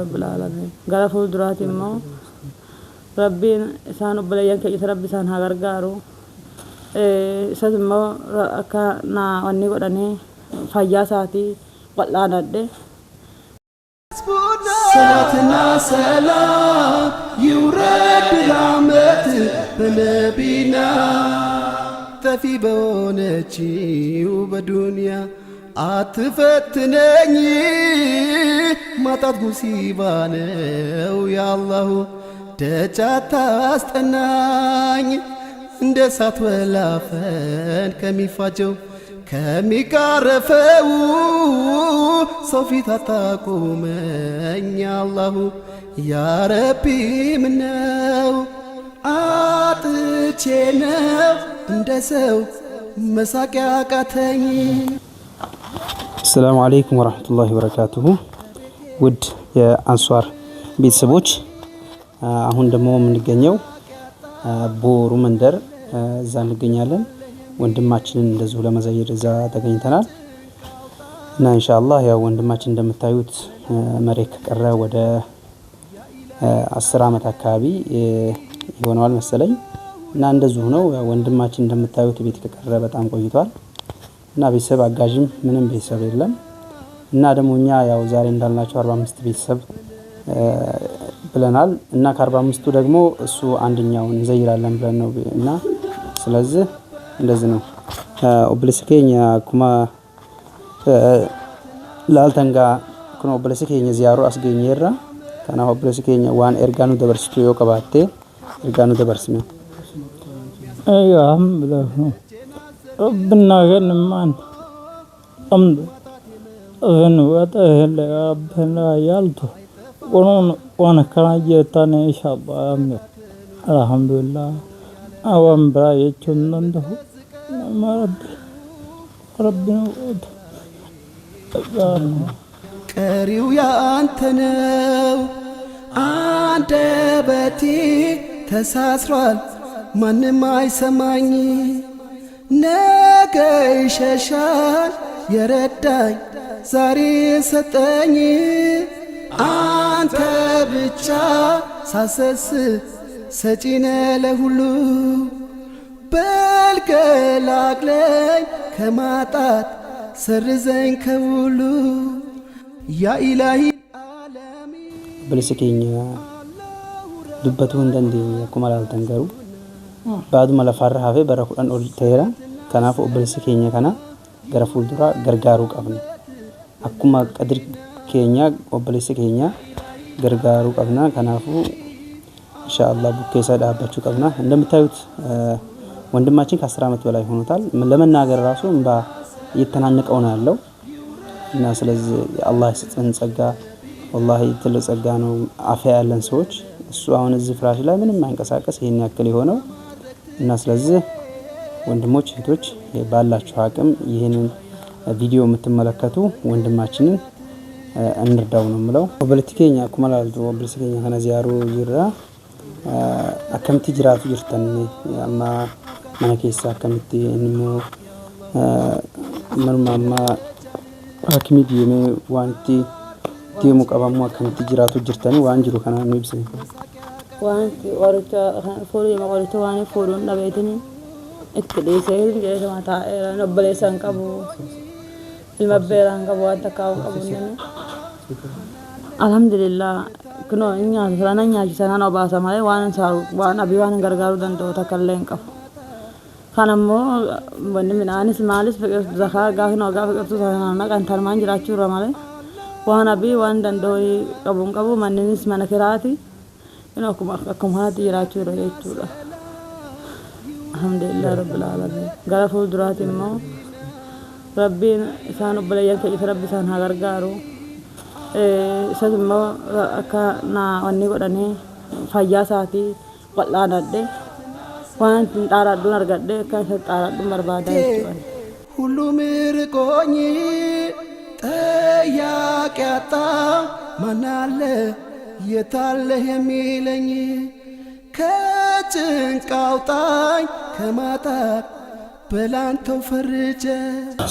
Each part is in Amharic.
رب العالمين غرفوا دراتي ما ربي سانو بليان كي ربي سان هاغرغارو سدمو كنا وني وداني فياساتي ولا ندي صلاتنا سلام يورد رحمت بنبينا تفي بونتي وبدنيا አትፈትነኝ ማጣት ሙሲባ ነው ያአላህ ደጅ አታስጠናኝ እንደ እሳት ወላፈን ከሚፋጀው ከሚጋረፈው ሰው ፊት አታቁመኝ ያአላህ ያ ረቢ ምነው አጥቼ ነው እንደ ሰው መሳቂያ ቃተኝ السلام عليكم ورحمة الله وبركاته ود يا أنصار بيت سبوش አሁን ደግሞ የምንገኘው ቦሩ መንደር እዛ እንገኛለን ወንድማችንን እንደዚሁ ለመዘየር እዛ ተገኝተናል እና ኢንሻአላህ ያው ወንድማችን እንደምታዩት መሬት ከቀረ ወደ 10 አመት አካባቢ ይሆናል መሰለኝ እና እንደዚሁ ነው ወንድማችን እንደምታዩት ቤት ከቀረ በጣም ቆይቷል እና ቤተሰብ አጋዥም ምንም ቤተሰብ የለም እና ደግሞ እኛ ያው ዛሬ እንዳልናቸው 45 ቤተሰብ ብለናል እና ከ45ቱ ደግሞ እሱ አንደኛውን እንዘይራለን ብለን ነው እና ስለዚህ እንደዚህ ነው ኦብለስከኛ ኩማ ላልተንጋ ኩኖ ኦብለስከኛ ዚያሮ አስገኘራ ካና ኦብለስከኛ ዋን ኤርጋኑ ደበርስቱ yoqabaate ኤርጋኑ ደበርስነ አያም ብለህ ربنا غنمان أمد غنوته لأبنا يالتو وانا كان جيتاني إن شاء الله الحمد لله أوام براي چندنده ما ربنا ቀሪው ያንተ ነው አንደበቴ ተሳስሯል ማንም አይሰማኝ ነገ ይሸሻል የረዳኝ ዛሬ ሰጠኝ አንተ ብቻ ሳሰስ ሰጪነ ለሁሉ በልገላግለኝ ከማጣት ሰርዘኝ ከሁሉ ያ ኢላሂ ዓለሚ በለሰከኛ ዱበቱ እንደንዲ ኩማላል ተንገሩ بعد ما لفرها في بركو أن أولتيرا كنا فوق بلسكينيا كنا غرفول درا غرغارو قبنا أكما قدر كينيا وبلسكينيا غرغارو قبنا كنا فوق إن شاء الله بكيسة دابتشو قبنا عندما تايوت ወንድማችን ከ10 አመት በላይ ሆኖታል ለመናገር ራሱ እንባ እየተናነቀው ነው ያለው እና ስለዚህ አላህ ይስጥን ጸጋ والله ትልቅ ጸጋ ነው አፍያ ያለን ሰዎች እሱ አሁን እዚህ ፍራሽ ላይ ምንም ማንቀሳቀስ ይሄን ያክል ይሆነው እና ስለዚህ ወንድሞች እህቶች ባላችሁ አቅም ይሄንን ቪዲዮ የምትመለከቱ ወንድማችንን እንርዳው ነው ምለው ፖለቲከኛ ኩማላልቱ ፖለቲከኛ ከነ ዚያሩ ይራ አከምቲ ጅራቱ ይርተን ያማ ማነከሳ አከምቲ እንሞ መርማማ አክሚ ዲሜ ዋንቲ ዲሙ ቀባሙ አከምቲ ጅራቱ ይርተን ዋንጅሩ ከና ንብስ وانت ورت فوري ما ورت واني فورون نبيتني اكدي سيل جيس ما تا نبليسان كبو المبيران كبو انت كاو كبو الحمد لله كنو انيا سرانا نيا جسنا نو باسا مالي وان سارو وان ابي وان غرغارو دندو تكلين كف خانمو بن من انس مالس فكر زخا غاخ نو غاف كرتو سانا كان ترمان جراچو رمالي وان ابي وان دندو كبو مننس منكراتي إنكم هذه راجع رجعوا الحمد لله رب العالمين غرفوا دراتي ما ربي سانو بليان كي ربي سان هاغرغارو سدمو كنا وني وداني فياساتي ولا ندي وان تارادو نرغدي كتارادو مربادا يچوان ሁሉም ርቆኝ ጠያቂ አጣ ማናለ የታለህ የሚለኝ ከጭንቅ አውጣኝ ከማጣት በላንተው ፈርጀ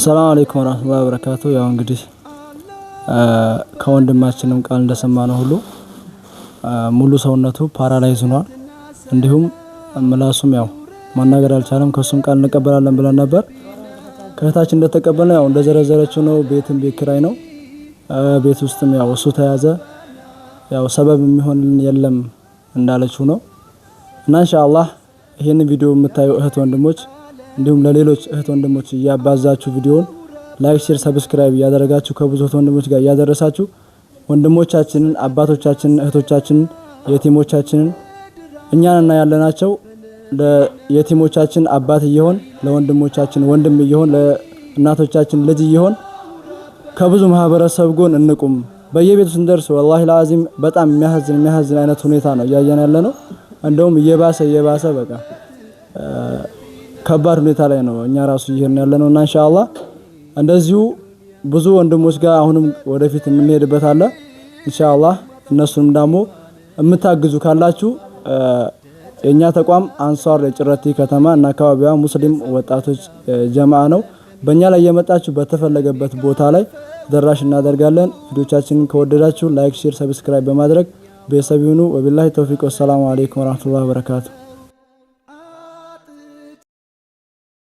ሰላም አለይኩም ወራህመቱላሂ ወበረካቱ ያው እንግዲህ ከወንድማችንም ቃል እንደሰማነው ሁሉ ሙሉ ሰውነቱ ፓራላይዝ ሆኗል። እንዲሁም ምላሱም ያው ማናገር አልቻለም። ከሱም ቃል እንቀበላለን ብለን ነበር። ከእህታችን እንደተቀበልነው ያው እንደዘረዘረችው ነው። ቤትም ቤት ኪራይ ነው። ቤት ውስጥም ያው እሱ ተያዘ። ያው ሰበብ የሚሆንልን የለም እንዳለችው ነው። እና ኢንሻአላህ ይሄን ቪዲዮ የምታዩ እህት ወንድሞች እንዲሁም ለሌሎች እህት ወንድሞች እያባዛችሁ ቪዲዮውን ላይክ፣ ሼር፣ ሰብስክራይብ እያደረጋችሁ ከብዙ እህት ወንድሞች ጋር እያደረሳችሁ ወንድሞቻችንን፣ አባቶቻችንን፣ እህቶቻችንን፣ የቲሞቻችንን እኛንና ያለናቸው ለየቲሞቻችን አባት እየሆን ለወንድሞቻችን ወንድም እየሆን ለእናቶቻችን ልጅ እየሆን ከብዙ ማህበረሰብ ጎን እንቁም። በየቤቱ ስንደርስ ወላሂ ለአዚም በጣም የሚያሳዝን አይነት ሁኔታ ነው እያየን ያለ ነው። እንደውም እየባሰ በቃ ከባድ ሁኔታ ላይ ነው እኛ ራሱ እየሄድን ያለነው እና ኢንሻአላህ እንደዚሁ ብዙ ወንድሞች ጋር አሁንም ወደፊት የምንሄድበት አለ ኢንሻአላህ። እነሱንም ደግሞ የምታግዙ ካላችሁ የኛ ተቋም አንሷር የጭረቲ ከተማ እና አካባቢዋ ሙስሊም ወጣቶች ጀማዓ ነው። በእኛ ላይ የመጣችሁ በተፈለገበት ቦታ ላይ ተደራሽ እናደርጋለን። ቪዲዮቻችንን ከወደዳችሁ ላይክ፣ ሼር፣ ሰብስክራይብ በማድረግ ቤተሰብ ይሁኑ። ወቢላሂ ተውፊቅ። ወሰላሙ አለይኩም ወራህመቱላሂ ወበረካቱ።